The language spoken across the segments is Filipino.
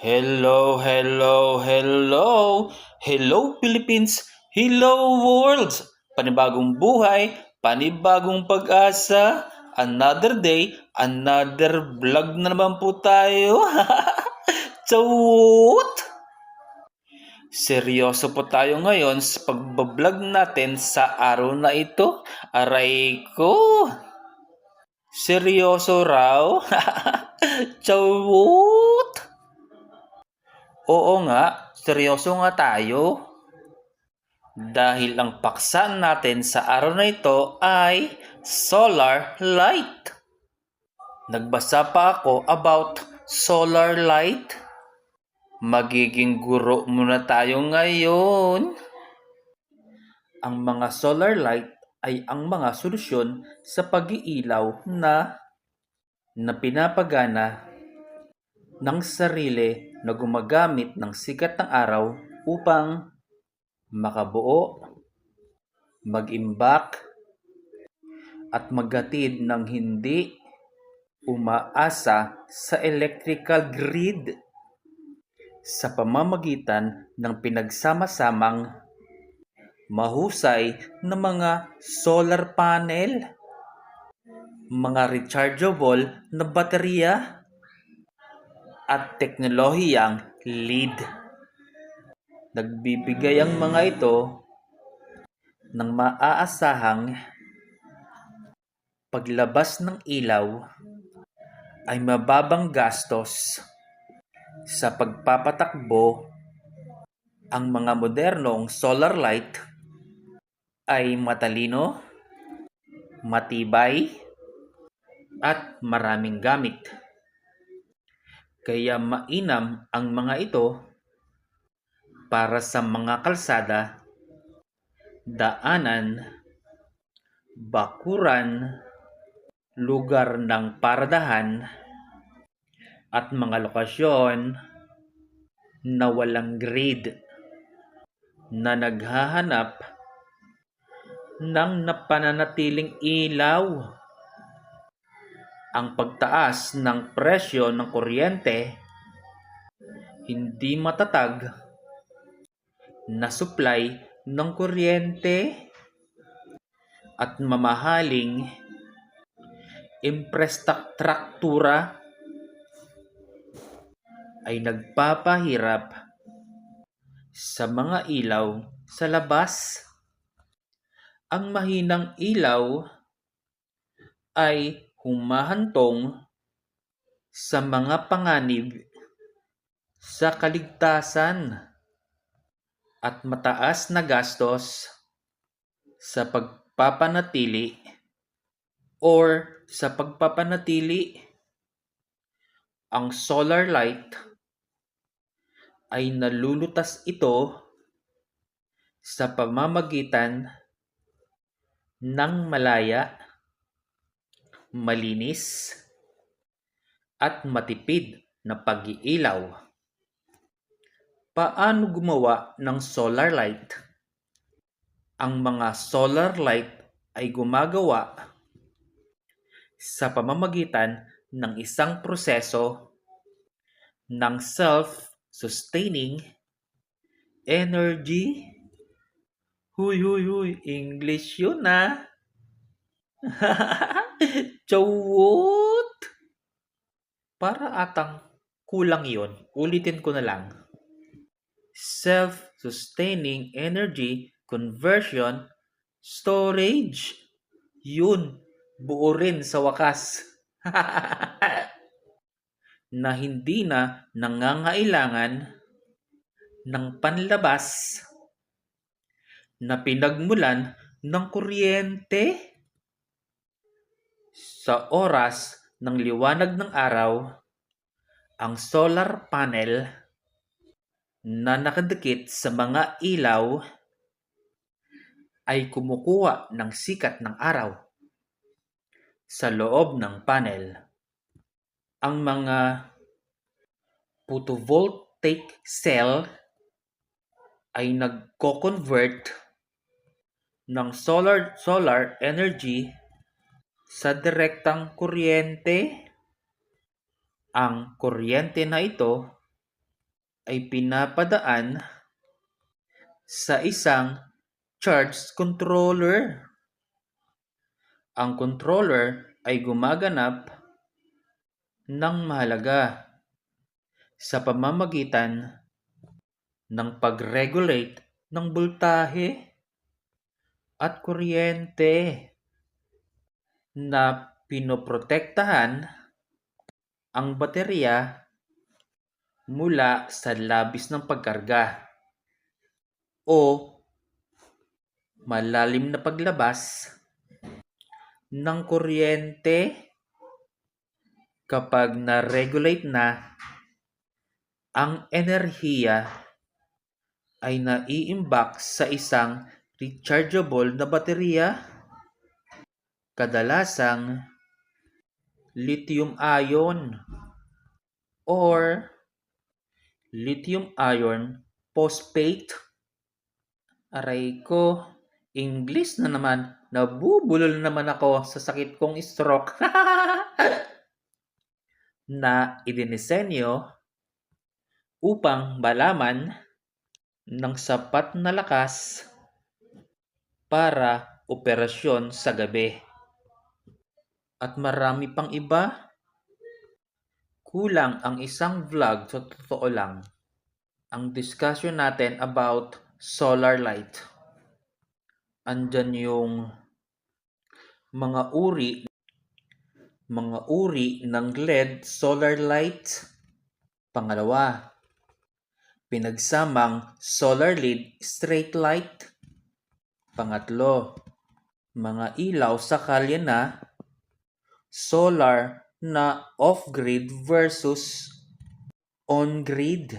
Hello, hello, hello! Hello Philippines! Hello world! Panibagong buhay, panibagong pag-asa, another day, another vlog na naman po tayo. Chawot! Seryoso po tayo ngayon sa pagbablog natin sa araw na ito. Aray ko! Seryoso raw? Chawot! Oo nga, seryoso nga tayo. Dahil ang paksa natin sa araw na ito ay solar light. Nagbasa pa ako about solar light. Magiging guro muna tayo ngayon. Ang mga solar light ay ang mga solusyon sa pag-iilaw na pinapagana ng sarili na gumagamit ng sikat ng araw upang makabuo, mag-imbak, at maghatid ng hindi umaasa sa electrical grid sa pamamagitan ng pinagsama-samang mahusay na mga solar panel, mga rechargeable na baterya, at teknolohiyang LED. Nagbibigay ang mga ito ng maaasahang paglabas ng ilaw ay mababang gastos sa pagpapatakbo. Ang mga modernong solar light ay matalino, matibay, at maraming gamit. Kaya mainam ang mga ito para sa mga kalsada, daanan, bakuran, lugar ng paradahan, at mga lokasyon na walang grid na naghahanap ng napananatiling ilaw. Ang pagtaas ng presyo ng kuryente, hindi matatag na supply ng kuryente, at mamahaling infrastruktura ay nagpapahirap sa mga ilaw sa labas. Ang mahinang ilaw ay humahantong sa mga panganib sa kaligtasan at mataas na gastos sa pagpapanatili ang solar light ay nalulutas ito sa pamamagitan ng malaya, malinis, at matipid na pag-iilaw. Paano gumawa ng solar light? Ang mga solar light ay gumagawa sa pamamagitan ng isang proseso ng self-sustaining energy. Huy, English yun ah. Chawot! Para atang kulang yun. Ulitin ko na lang. Self-sustaining energy conversion storage. Yun, buo rin sa wakas. Na hindi na nangangailangan ng panlabas na pinagmulan ng kuryente. Sa oras ng liwanag ng araw, ang solar panel na nakadikit sa mga ilaw ay kumukuha ng sikat ng araw sa loob ng panel. Ang mga photovoltaic cell ay nagko-convert ng solar energy sa direktang kuryente. Ang kuryente na ito ay pinapadaan sa isang charge controller. Ang controller ay gumaganap ng mahalaga sa pamamagitan ng pag-regulate ng boltahe at kuryente na pinoprotektahan ang baterya mula sa labis ng pagkarga o malalim na paglabas ng kuryente. Kapag na-regulate na, ang enerhiya ay naiimbak sa isang rechargeable na baterya, kadalasang lithium-ion or lithium-ion phosphate. Aray ko, English na naman. Nabubulol naman ako sa sakit kong stroke. Na idinisenyo upang malaman ng sapat na lakas para operasyon sa gabi. At marami pang iba. Kulang ang isang vlog sa totoo lang. Ang discussion natin about solar light. Andyan yung mga uri ng LED solar light. Pangalawa, pinagsamang solar LED straight light. Pangatlo, mga ilaw sa kalye na solar na off-grid versus on-grid.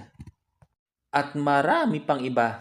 At marami pang iba.